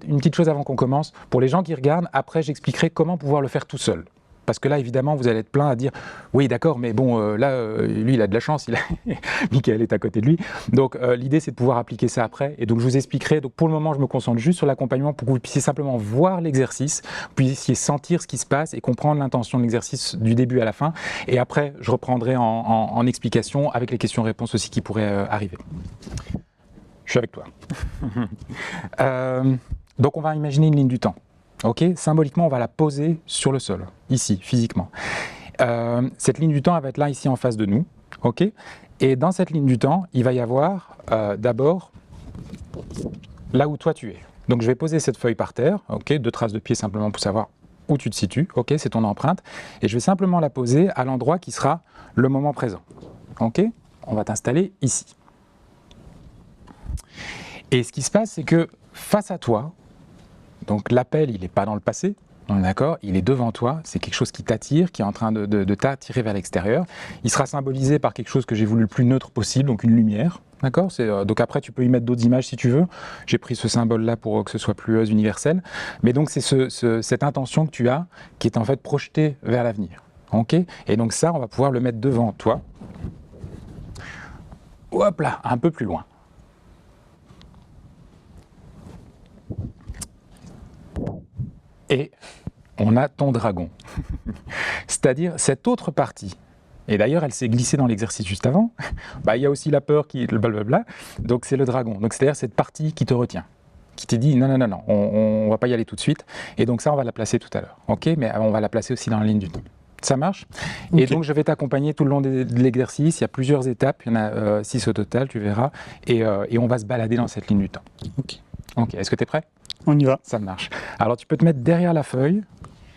une petite chose avant qu'on commence. Pour les gens qui regardent, après j'expliquerai comment pouvoir le faire tout seul. Parce que là, évidemment, vous allez être plein à dire « Oui, d'accord, mais bon, lui, il a de la chance, Michael est à côté de lui. » Donc, l'idée, c'est de pouvoir appliquer ça après. Et donc, je vous expliquerai. Donc, pour le moment, je me concentre juste sur l'accompagnement pour que vous puissiez simplement voir l'exercice, vous puissiez sentir ce qui se passe et comprendre l'intention de l'exercice du début à la fin. Et après, je reprendrai en explication avec les questions-réponses aussi qui pourraient arriver. Je suis avec toi. Donc, on va imaginer une ligne du temps. Okay, symboliquement, on va la poser sur le sol, ici, physiquement. Cette ligne du temps, elle va être là, ici, en face de nous. Okay, et dans cette ligne du temps, il va y avoir d'abord là où toi tu es. Donc, je vais poser cette feuille par terre, okay, 2 traces de pied simplement pour savoir où tu te situes. Okay, c'est ton empreinte. Et je vais simplement la poser à l'endroit qui sera le moment présent. Okay, on va t'installer ici. Et ce qui se passe, c'est que face à toi, donc l'appel, il n'est pas dans le passé, on est d'accord, il est devant toi, c'est quelque chose qui t'attire, qui est en train de t'attirer vers l'extérieur. Il sera symbolisé par quelque chose que j'ai voulu le plus neutre possible, donc une lumière, d'accord. Donc après, tu peux y mettre d'autres images si tu veux. J'ai pris ce symbole-là pour que ce soit plus universel. Mais donc c'est cette intention que tu as, qui est en fait projetée vers l'avenir. Okay, et donc ça, on va pouvoir le mettre devant toi. Hop là, un peu plus loin. Et on a ton dragon, c'est-à-dire cette autre partie. Et d'ailleurs, elle s'est glissée dans l'exercice juste avant. Il y a aussi la peur qui blablabla. Donc c'est le dragon. Donc c'est-à-dire cette partie qui te retient, qui te dit non, on va pas y aller tout de suite. Et donc ça, on va la placer tout à l'heure. Ok, mais on va la placer aussi dans la ligne du temps. Ça marche? Okay. Et donc je vais t'accompagner tout le long de l'exercice. Il y a plusieurs étapes. Il y en a 6 au total, tu verras. Et on va se balader dans cette ligne du temps. Ok. Est-ce que tu es prêt? On y va. Ça marche. Alors tu peux te mettre derrière la feuille,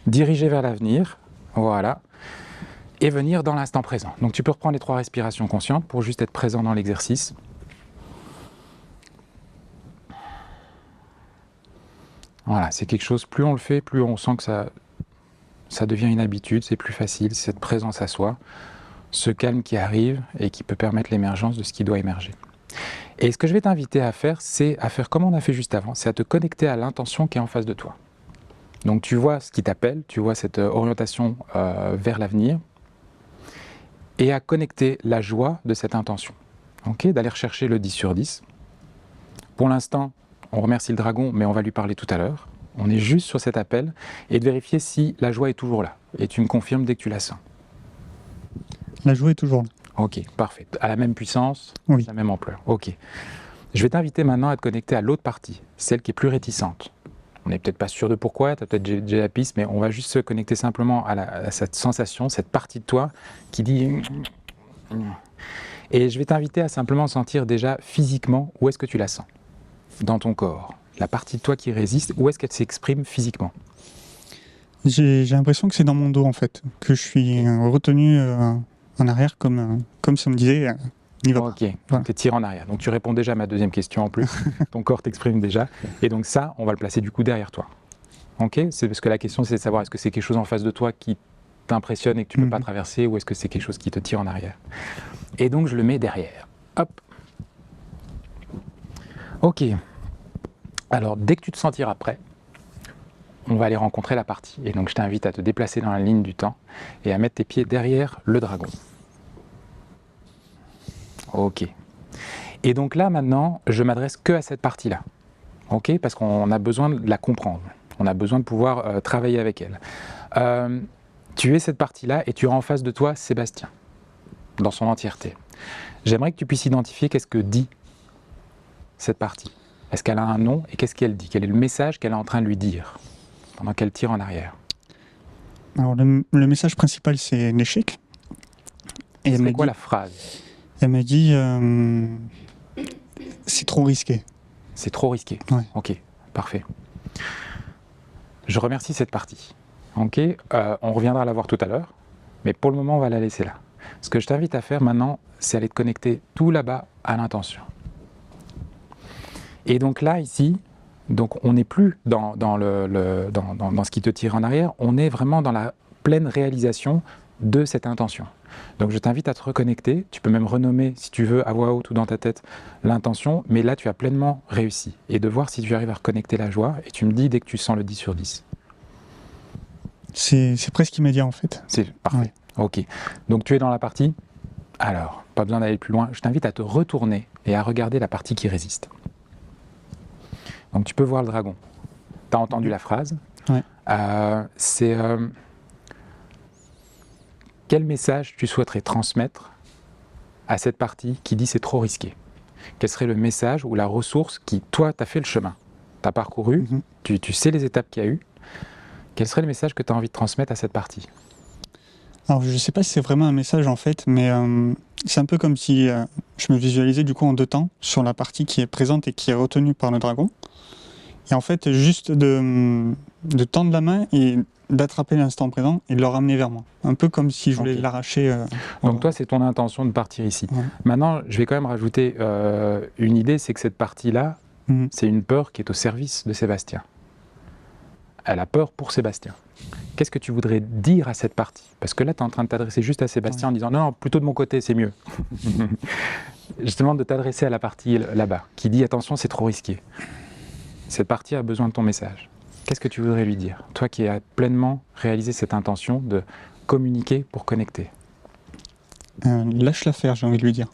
diriger vers l'avenir, voilà, et venir dans l'instant présent. Donc tu peux reprendre les 3 respirations conscientes pour juste être présent dans l'exercice. Voilà, c'est quelque chose, plus on le fait, plus on sent que ça devient une habitude, c'est plus facile, c'est cette présence à soi, ce calme qui arrive et qui peut permettre l'émergence de ce qui doit émerger. Et ce que je vais t'inviter à faire, c'est à faire comme on a fait juste avant, c'est à te connecter à l'intention qui est en face de toi. Donc tu vois ce qui t'appelle, tu vois cette orientation vers l'avenir, et à connecter la joie de cette intention. Okay, d'aller rechercher le 10 sur 10. Pour l'instant, on remercie le dragon, mais on va lui parler tout à l'heure. On est juste sur cet appel, et de vérifier si la joie est toujours là. Et tu me confirmes dès que tu la sens. La joie est toujours là. Ok, parfait. À la même puissance, oui. À la même ampleur. Ok. Je vais t'inviter maintenant à te connecter à l'autre partie, celle qui est plus réticente. On n'est peut-être pas sûr de pourquoi, tu as peut-être déjà la piste, mais on va juste se connecter simplement à cette sensation, cette partie de toi qui dit... Et je vais t'inviter à simplement sentir déjà physiquement où est-ce que tu la sens dans ton corps. La partie de toi qui résiste, où est-ce qu'elle s'exprime physiquement? J'ai l'impression que c'est dans mon dos en fait, que je suis retenu en arrière comme ça me disait. Ok, voilà. Tu tires en arrière. Donc tu réponds déjà à ma deuxième question en plus. Ton corps t'exprime déjà. Et donc ça, on va le placer du coup derrière toi. Ok, c'est parce que la question c'est de savoir est-ce que c'est quelque chose en face de toi qui t'impressionne et que tu ne peux pas traverser, ou est-ce que c'est quelque chose qui te tire en arrière. Et donc je le mets derrière. Hop. Ok. Alors dès que tu te sentiras prêt, on va aller rencontrer la partie. Et donc je t'invite à te déplacer dans la ligne du temps et à mettre tes pieds derrière le dragon. Ok. Et donc là, maintenant, je m'adresse que à cette partie-là. Ok, parce qu'on a besoin de la comprendre. On a besoin de pouvoir travailler avec elle. Tu es cette partie-là et tu as en face de toi Sébastien, dans son entièreté. J'aimerais que tu puisses identifier qu'est-ce que dit cette partie. Est-ce qu'elle a un nom et qu'est-ce qu'elle dit? Quel est le message qu'elle est en train de lui dire pendant qu'elle tire en arrière? Alors le message principal, c'est l'échec. Et c'est quoi la phrase? Elle m'a dit c'est trop risqué. C'est trop risqué. Ouais. Ok, parfait. Je remercie cette partie. Ok, on reviendra la voir tout à l'heure, mais pour le moment, on va la laisser là. Ce que je t'invite à faire maintenant, c'est aller te connecter tout là-bas à l'intention. Et donc là, ici, donc on n'est plus dans ce qui te tire en arrière, on est vraiment dans la pleine réalisation de cette intention. Donc je t'invite à te reconnecter, tu peux même renommer si tu veux à voix haute ou dans ta tête l'intention, mais là tu as pleinement réussi. Et de voir si tu arrives à reconnecter la joie, et tu me dis dès que tu sens le 10 sur 10. C'est presque immédiat en fait. C'est parfait. Ouais. Ok. Donc tu es dans la partie. Alors, pas besoin d'aller plus loin. Je t'invite à te retourner et à regarder la partie qui résiste. Donc tu peux voir le dragon. Tu as entendu la phrase. Ouais. Quel message tu souhaiterais transmettre à cette partie qui dit c'est trop risqué? Quel serait le message ou la ressource qui, toi, t'as fait le chemin? Tu as parcouru, tu sais les étapes qu'il y a eu. Quel serait le message que tu as envie de transmettre à cette partie? Alors je ne sais pas si c'est vraiment un message en fait, mais c'est un peu comme si je me visualisais du coup en 2 temps sur la partie qui est présente et qui est retenue par le dragon. Et en fait, juste de tendre la main et d'attraper l'instant présent et de le ramener vers moi. Un peu comme si je voulais l'arracher. Donc toi, c'est ton intention de partir ici. Ouais. Maintenant, je vais quand même rajouter une idée, c'est que cette partie-là, c'est une peur qui est au service de Sébastien. Elle a peur pour Sébastien. Qu'est-ce que tu voudrais dire à cette partie? Parce que là, tu es en train de t'adresser juste à Sébastien en disant « Non, plutôt de mon côté, c'est mieux. » Je te demande de t'adresser à la partie là-bas, qui dit « Attention, c'est trop risqué. » Cette partie a besoin de ton message. Qu'est-ce que tu voudrais lui dire? Toi qui as pleinement réalisé cette intention de communiquer pour connecter. Lâche l'affaire, j'ai envie de lui dire.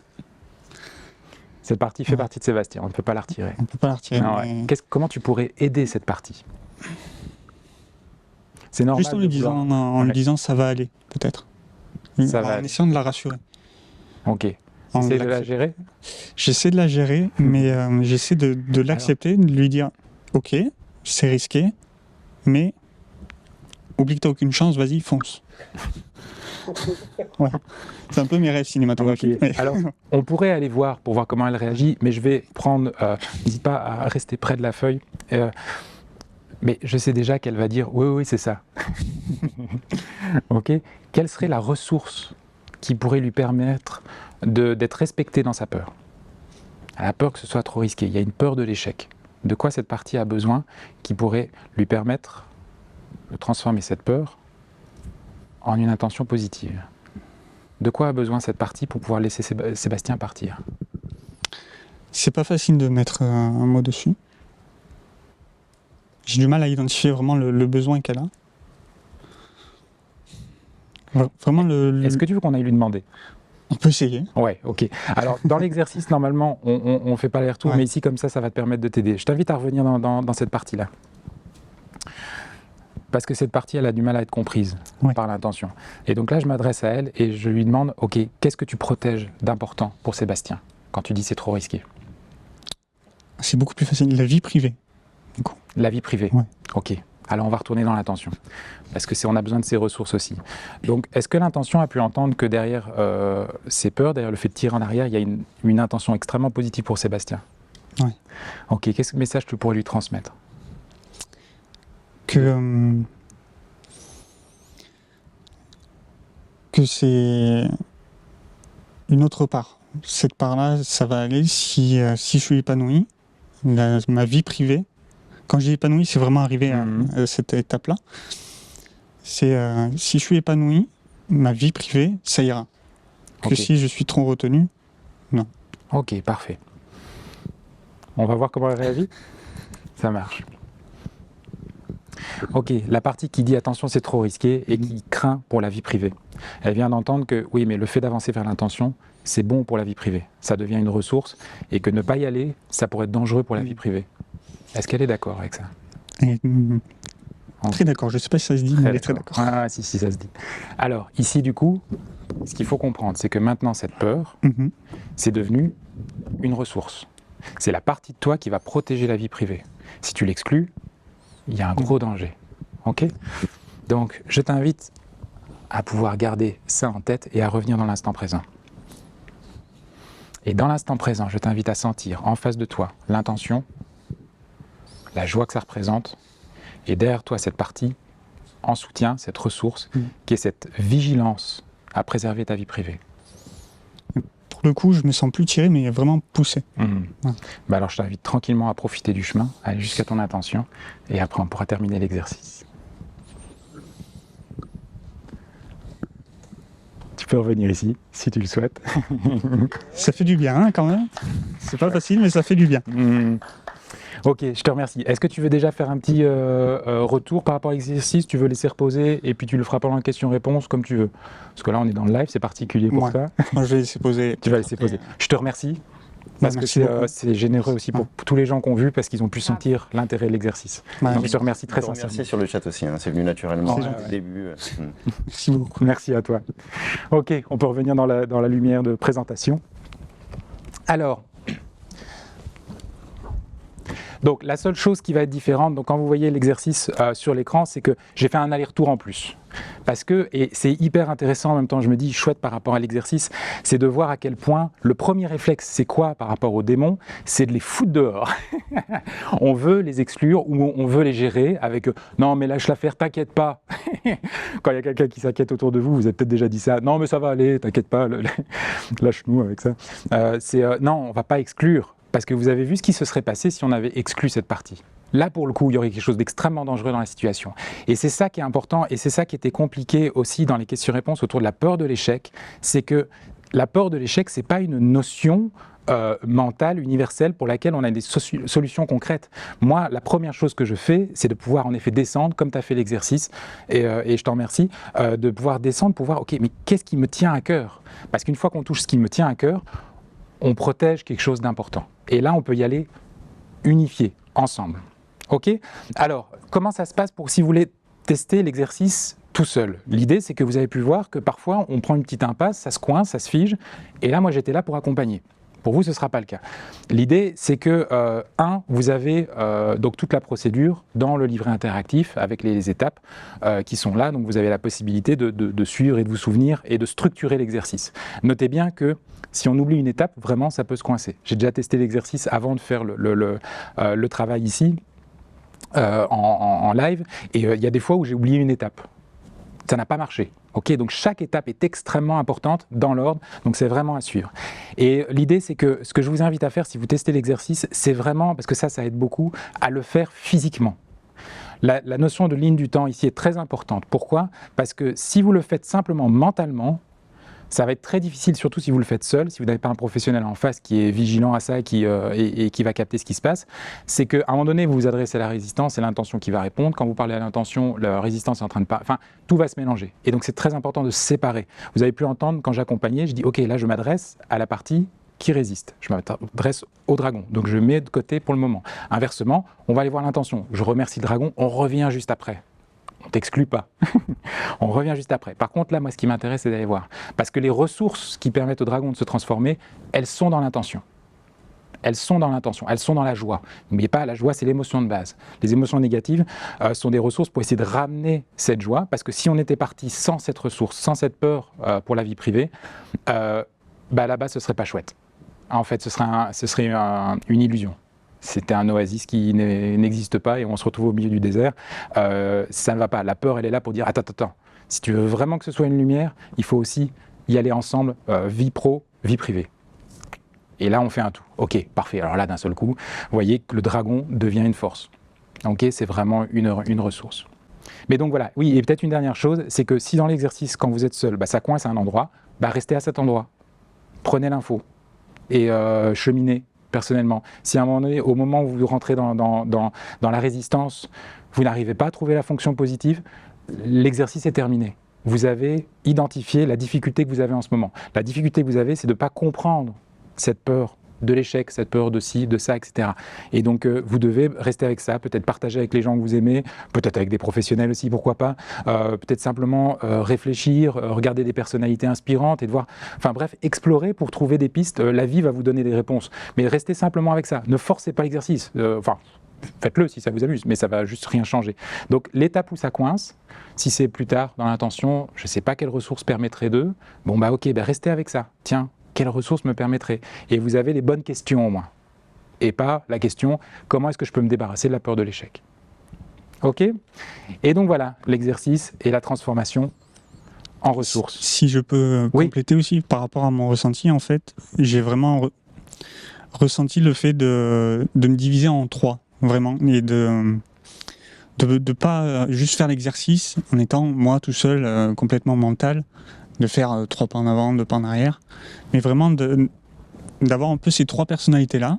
Cette partie fait partie de Sébastien, on ne peut pas la retirer. On ne peut pas la retirer. Non, mais... Comment tu pourrais aider cette partie? C'est normal. Juste en lui disant ça va aller, peut-être. En essayant de la rassurer. Ok. Essaye de la gérer? J'essaie de la gérer, mais j'essaie de l'accepter, de lui dire ok, c'est risqué, mais oublie que tu n'as aucune chance, vas-y, fonce. Ouais. C'est un peu mes rêves cinématographiques. Okay. Alors, on pourrait aller voir pour voir comment elle réagit, mais je vais prendre. N'hésite pas à rester près de la feuille. Mais je sais déjà qu'elle va dire oui, c'est ça. Ok. Quelle serait la ressource qui pourrait lui permettre d'être respectée dans sa peur? Elle a peur que ce soit trop risqué. Il y a une peur de l'échec. De quoi cette partie a besoin qui pourrait lui permettre de transformer cette peur en une intention positive? De quoi a besoin cette partie pour pouvoir laisser Sébastien partir? C'est pas facile de mettre un mot dessus. J'ai du mal à identifier vraiment le besoin qu'elle a. Vraiment Est-ce que tu veux qu'on aille lui demander? On peut essayer. Ouais, ok. Alors, dans l'exercice, normalement, on ne fait pas les retours, mais ici, comme ça va te permettre de t'aider. Je t'invite à revenir dans cette partie-là. Parce que cette partie, elle a du mal à être comprise par l'intention. Et donc là, je m'adresse à elle et je lui demande, ok, qu'est-ce que tu protèges d'important pour Sébastien quand tu dis c'est trop risqué? C'est beaucoup plus facile. La vie privée. Du coup. La vie privée. Ouais. Ok. Alors on va retourner dans l'intention, parce que on a besoin de ces ressources aussi. Donc est-ce que l'intention a pu entendre que derrière ces peurs, derrière le fait de tirer en arrière, il y a une intention extrêmement positive pour Sébastien? Oui. Ok, quel message tu pourrais lui transmettre? Que c'est une autre part. Cette part-là, ça va aller si je suis épanoui, ma vie privée. Quand je dis épanoui, c'est vraiment arrivé à cette étape-là. C'est si je suis épanoui, ma vie privée, ça ira. Que si je suis trop retenu, non. Ok, parfait. On va voir comment elle réagit. Ça marche. Ok, la partie qui dit attention, c'est trop risqué et qui craint pour la vie privée. Elle vient d'entendre que oui, mais le fait d'avancer vers l'intention, c'est bon pour la vie privée. Ça devient une ressource et que ne pas y aller, ça pourrait être dangereux pour la vie privée. Est-ce qu'elle est d'accord avec ça? Très d'accord, je ne sais pas si ça se dit, mais elle est très d'accord. Ah, si, ça se dit. Alors, ici, du coup, ce qu'il faut comprendre, c'est que maintenant, cette peur, c'est devenu une ressource. C'est la partie de toi qui va protéger la vie privée. Si tu l'exclus, il y a un gros danger. Ok? Donc, je t'invite à pouvoir garder ça en tête et à revenir dans l'instant présent. Et dans l'instant présent, je t'invite à sentir en face de toi l'intention, la joie que ça représente, et derrière toi cette partie en soutien, cette ressource, qui est cette vigilance à préserver ta vie privée. Pour le coup, je me sens plus tiré, mais vraiment poussé. Bah alors je t'invite tranquillement à profiter du chemin, à aller jusqu'à ton intention, et après on pourra terminer l'exercice. peux revenir ici, si tu le souhaites. Ça fait du bien, hein, quand même. C'est pas facile, mais ça fait du bien. Ok, je te remercie. Est-ce que tu veux déjà faire un petit retour par rapport à l'exercice? Tu veux laisser reposer et puis tu le feras pendant la question-réponse comme tu veux. Parce que là, on est dans le live, c'est particulier pour toi. Moi, je vais laisser poser. Tu vas laisser poser. Je te remercie. Parce que c'est généreux aussi pour tous les gens qui ont vu, parce qu'ils ont pu sentir l'intérêt de l'exercice. Donc je te remercie très sincèrement. Merci sur le chat aussi, hein, c'est venu naturellement au début. Merci beaucoup. Merci à toi. Ok, on peut revenir dans la lumière de présentation. Alors, donc la seule chose qui va être différente, donc quand vous voyez l'exercice sur l'écran, c'est que j'ai fait un aller-retour en plus. Parce que, et c'est hyper intéressant en même temps, je me dis chouette par rapport à l'exercice, c'est de voir à quel point le premier réflexe, c'est quoi par rapport aux démons? C'est de les foutre dehors. On veut les exclure ou on veut les gérer avec non mais lâche l'affaire, t'inquiète pas. Quand il y a quelqu'un qui s'inquiète autour de vous, vous avez peut-être déjà dit ça, non mais ça va aller, t'inquiète pas, lâche-nous avec ça. Non, on va pas exclure. Parce que vous avez vu ce qui se serait passé si on avait exclu cette partie. Là, pour le coup, il y aurait quelque chose d'extrêmement dangereux dans la situation. Et c'est ça qui est important, et c'est ça qui était compliqué aussi dans les questions-réponses autour de la peur de l'échec. C'est que la peur de l'échec, c'est pas une notion mentale, universelle, pour laquelle on a des solutions concrètes. Moi, la première chose que je fais, c'est de pouvoir en effet descendre, comme tu as fait l'exercice, et je t'en remercie, de pouvoir descendre pour voir, ok, mais qu'est-ce qui me tient à cœur? Parce qu'une fois qu'on touche ce qui me tient à cœur, on protège quelque chose d'important. Et là, on peut y aller unifié, ensemble. Ok? Alors, comment ça se passe pour si vous voulez tester l'exercice tout seul? L'idée, c'est que vous avez pu voir que parfois, on prend une petite impasse, ça se coince, ça se fige. Et là, moi, j'étais là pour accompagner. Pour vous, ce ne sera pas le cas. L'idée, c'est que, vous avez donc toute la procédure dans le livret interactif avec les étapes qui sont là. Donc, vous avez la possibilité de suivre et de vous souvenir et de structurer l'exercice. Notez bien que si on oublie une étape, vraiment, ça peut se coincer. J'ai déjà testé l'exercice avant de faire le travail ici, en live, et il y a des fois où j'ai oublié une étape. Ça n'a pas marché. Okay, donc chaque étape est extrêmement importante dans l'ordre, donc c'est vraiment à suivre. Et l'idée, c'est que ce que je vous invite à faire si vous testez l'exercice, c'est vraiment, parce que ça aide beaucoup, à le faire physiquement. La notion de ligne du temps ici est très importante. Pourquoi? Parce que si vous le faites simplement mentalement, ça va être très difficile, surtout si vous le faites seul, si vous n'avez pas un professionnel en face qui est vigilant à ça et qui va capter ce qui se passe. C'est qu'à un moment donné, vous vous adressez à la résistance, c'est l'intention qui va répondre. Quand vous parlez à l'intention, la résistance est en train de... Enfin, tout va se mélanger. Et donc, c'est très important de se séparer. Vous avez pu entendre, quand j'accompagnais, je dis « Ok, là, je m'adresse à la partie qui résiste. Je m'adresse au dragon. Donc, je mets de côté pour le moment. Inversement, on va aller voir l'intention. Je remercie le dragon, on revient juste après. On t'exclut pas. On revient juste après. Par contre, là, moi, ce qui m'intéresse, c'est d'aller voir. Parce que les ressources qui permettent au dragon de se transformer, elles sont dans l'intention. Elles sont dans l'intention, elles sont dans la joie. N'oubliez pas, la joie, c'est l'émotion de base. Les émotions négatives sont des ressources pour essayer de ramener cette joie, parce que si on était parti sans cette ressource, sans cette peur pour la vie privée, là-bas, ce serait pas chouette. En fait, ce serait une illusion. C'était un oasis qui n'existe pas et on se retrouve au milieu du désert. Ça ne va pas. La peur, elle est là pour dire attends. Si tu veux vraiment que ce soit une lumière, il faut aussi y aller ensemble, vie pro, vie privée. Et là, on fait un tout. Ok, parfait. Alors là, d'un seul coup, vous voyez que le dragon devient une force. Ok, c'est vraiment une ressource. Mais donc voilà. Oui, et peut-être une dernière chose, c'est que si dans l'exercice, quand vous êtes seul, ça coince à un endroit, restez à cet endroit. Prenez l'info et cheminez. Personnellement, si à un moment donné, au moment où vous rentrez dans la résistance, vous n'arrivez pas à trouver la fonction positive, l'exercice est terminé. Vous avez identifié la difficulté que vous avez en ce moment. La difficulté que vous avez, c'est de ne pas comprendre cette peur de l'échec, cette peur de ci, de ça, etc. Et donc, vous devez rester avec ça, peut-être partager avec les gens que vous aimez, peut-être avec des professionnels aussi, pourquoi pas, peut-être simplement réfléchir, regarder des personnalités inspirantes et de voir, enfin bref, explorer pour trouver des pistes. La vie va vous donner des réponses, mais restez simplement avec ça. Ne forcez pas l'exercice. Faites-le si ça vous amuse, mais ça va juste rien changer. Donc, l'étape où ça coince, si c'est plus tard dans l'intention, je ne sais pas quelles ressources permettraient d'eux, restez avec ça. Tiens, quelles ressources me permettraient? Et vous avez les bonnes questions au moins. Et pas la question, comment est-ce que je peux me débarrasser de la peur de l'échec? Ok? Et donc voilà, l'exercice et la transformation en ressources. Si je peux compléter aussi par rapport à mon ressenti, en fait, j'ai vraiment ressenti le fait de me diviser en trois, vraiment, et de pas juste faire l'exercice en étant moi tout seul complètement mental, de faire 3 pas en avant, 2 pas en arrière, mais vraiment d'avoir un peu ces 3 personnalités-là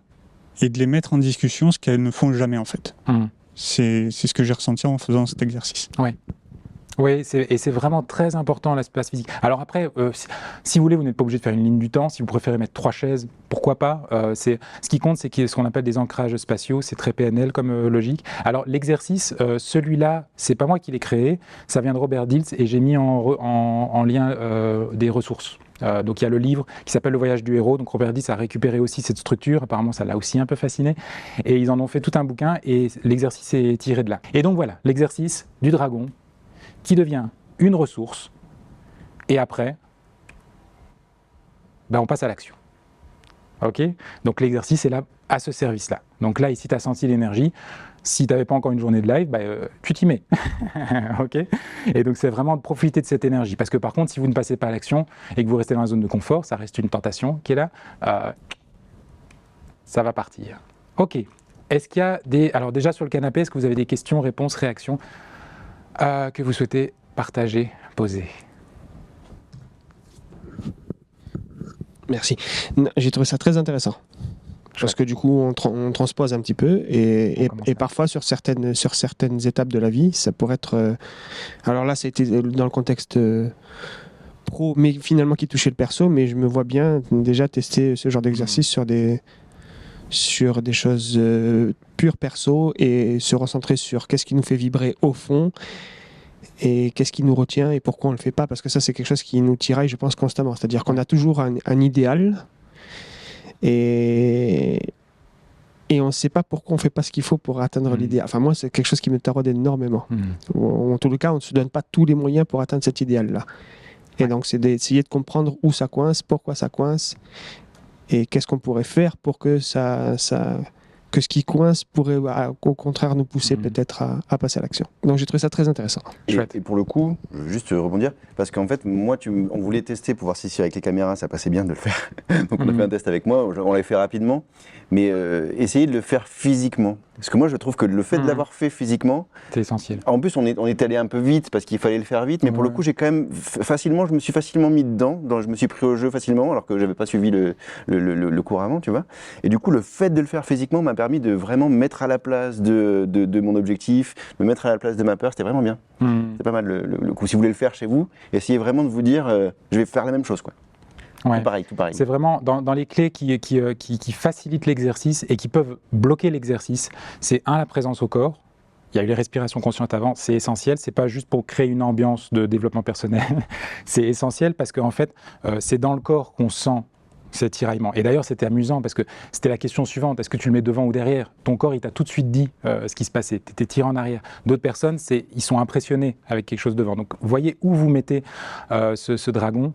et de les mettre en discussion, ce qu'elles ne font jamais en fait. C'est ce que j'ai ressenti en faisant cet exercice. Oui, et c'est vraiment très important l'espace physique. Alors après, si vous voulez, vous n'êtes pas obligé de faire une ligne du temps. Si vous préférez mettre 3 chaises, pourquoi pas. Ce qui compte, c'est qu'il y ait ce qu'on appelle des ancrages spatiaux. C'est très PNL comme logique. Alors l'exercice, celui-là, c'est pas moi qui l'ai créé. Ça vient de Robert Dilts et j'ai mis en lien des ressources. Donc il y a le livre qui s'appelle Le voyage du héros. Donc Robert Dilts a récupéré aussi cette structure. Apparemment, ça l'a aussi un peu fasciné. Et ils en ont fait tout un bouquin et l'exercice est tiré de là. Et donc voilà, l'exercice du dragon qui devient une ressource, et après, on passe à l'action. Ok ? Donc l'exercice est là, à ce service-là. Donc là, ici, tu as senti l'énergie. Si tu n'avais pas encore une journée de live, tu t'y mets. Ok ? Et donc c'est vraiment de profiter de cette énergie. Parce que par contre, si vous ne passez pas à l'action et que vous restez dans la zone de confort, ça reste une tentation qui est là. Ça va partir. Ok. Est-ce qu'il y a des... Alors déjà sur le canapé, est-ce que vous avez des questions, réponses, réactions que vous souhaitez partager, poser? Merci. J'ai trouvé ça très intéressant. Parce que du coup, on transpose un petit peu et parfois sur certaines étapes de la vie, ça pourrait être... alors là, c'était dans le contexte pro, mais finalement qui touchait le perso, mais je me vois bien déjà tester ce genre d'exercice sur des choses pures perso et se recentrer sur qu'est-ce qui nous fait vibrer au fond et qu'est-ce qui nous retient et pourquoi on ne le fait pas, parce que ça c'est quelque chose qui nous tiraille, je pense, constamment, c'est-à-dire qu'on a toujours un idéal et on ne sait pas pourquoi on ne fait pas ce qu'il faut pour atteindre l'idéal. Enfin moi c'est quelque chose qui me taraude énormément. En tout cas on ne se donne pas tous les moyens pour atteindre cet idéal-là. Et donc c'est d'essayer de comprendre où ça coince, pourquoi ça coince et qu'est-ce qu'on pourrait faire pour que que ce qui coince pourrait au contraire nous pousser peut-être à passer à l'action. Donc j'ai trouvé ça très intéressant. Et pour le coup, je veux juste rebondir, parce qu'en fait, moi, on voulait tester pour voir si avec les caméras ça passait bien de le faire. Donc on a fait un test avec moi, on l'avait fait rapidement, mais essayer de le faire physiquement. Parce que moi je trouve que le fait de l'avoir fait physiquement, c'est essentiel. En plus on est allé un peu vite parce qu'il fallait le faire vite, mais pour le coup j'ai quand même je me suis facilement mis dedans, je me suis pris au jeu facilement alors que j'avais pas suivi le cours avant, tu vois. Et du coup le fait de le faire physiquement m'a permis de vraiment me mettre à la place de mon objectif, me mettre à la place de ma peur, c'était vraiment bien. C'est pas mal le coup. Si vous voulez le faire chez vous, essayez vraiment de vous dire je vais faire la même chose, quoi. Ouais. Tout pareil. C'est vraiment dans les clés qui facilitent l'exercice et qui peuvent bloquer l'exercice. C'est la présence au corps. Il y a eu les respirations conscientes avant, c'est essentiel. C'est pas juste pour créer une ambiance de développement personnel. C'est essentiel parce qu'en fait, c'est dans le corps qu'on sent cet tiraillement. Et d'ailleurs, c'était amusant parce que c'était la question suivante, est-ce que tu le mets devant ou derrière? Ton corps, il t'a tout de suite dit ce qui se passait. Tu étais tiré en arrière. D'autres personnes, ils sont impressionnés avec quelque chose devant. Donc, voyez où vous mettez ce dragon.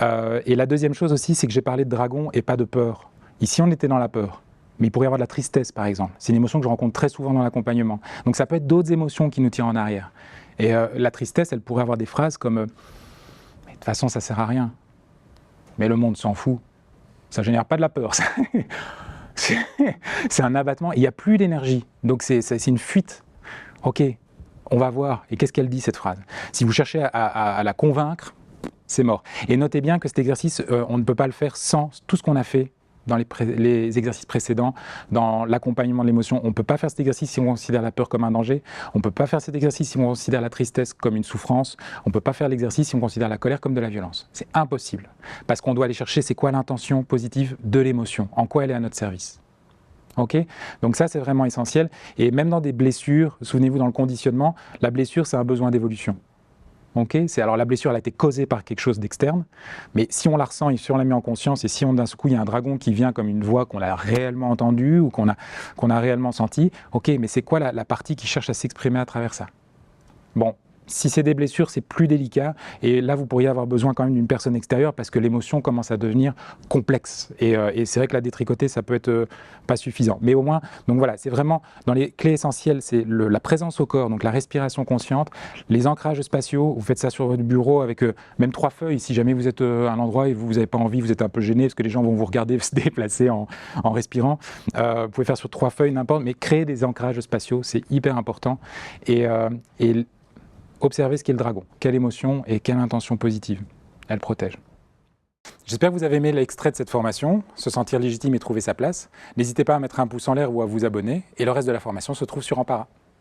Et la deuxième chose aussi, c'est que j'ai parlé de dragon et pas de peur. Ici, on était dans la peur. Mais il pourrait y avoir de la tristesse, par exemple. C'est une émotion que je rencontre très souvent dans l'accompagnement. Donc, ça peut être d'autres émotions qui nous tirent en arrière. Et la tristesse, elle pourrait avoir des phrases comme « Mais de toute façon, ça sert à rien. Mais le monde s'en fout. Ça ne génère pas de la peur. » C'est un abattement. Il n'y a plus d'énergie. Donc, c'est une fuite. Ok, on va voir. Et qu'est-ce qu'elle dit, cette phrase? Si vous cherchez à la convaincre, c'est mort. Et notez bien que cet exercice, on ne peut pas le faire sans tout ce qu'on a fait dans les exercices précédents, dans l'accompagnement de l'émotion. On ne peut pas faire cet exercice si on considère la peur comme un danger. On ne peut pas faire cet exercice si on considère la tristesse comme une souffrance. On ne peut pas faire l'exercice si on considère la colère comme de la violence. C'est impossible. Parce qu'on doit aller chercher c'est quoi l'intention positive de l'émotion, en quoi elle est à notre service. Ok, donc ça c'est vraiment essentiel. Et même dans des blessures, souvenez-vous dans le conditionnement, la blessure c'est un besoin d'évolution. Okay, alors la blessure elle a été causée par quelque chose d'externe, mais si on la ressent et si on la met en conscience et si d'un coup il y a un dragon qui vient comme une voix qu'on a réellement entendue ou qu'on a réellement senti, ok, mais c'est quoi la partie qui cherche à s'exprimer à travers ça? Bon. Si c'est des blessures, c'est plus délicat. Et là, vous pourriez avoir besoin quand même d'une personne extérieure parce que l'émotion commence à devenir complexe. Et c'est vrai que la détricoter, ça peut être pas suffisant. Mais au moins, donc voilà, c'est vraiment dans les clés essentielles, c'est la présence au corps, donc la respiration consciente, les ancrages spatiaux. Vous faites ça sur votre bureau avec même 3 feuilles. Si jamais vous êtes à un endroit et vous n'avez pas envie, vous êtes un peu gêné parce que les gens vont vous regarder se déplacer en respirant. Vous pouvez faire sur 3 feuilles, n'importe, mais créer des ancrages spatiaux, c'est hyper important. Et observez ce qu'est le dragon, quelle émotion et quelle intention positive. Elle protège. J'espère que vous avez aimé l'extrait de cette formation, se sentir légitime et trouver sa place. N'hésitez pas à mettre un pouce en l'air ou à vous abonner. Et le reste de la formation se trouve sur Empara.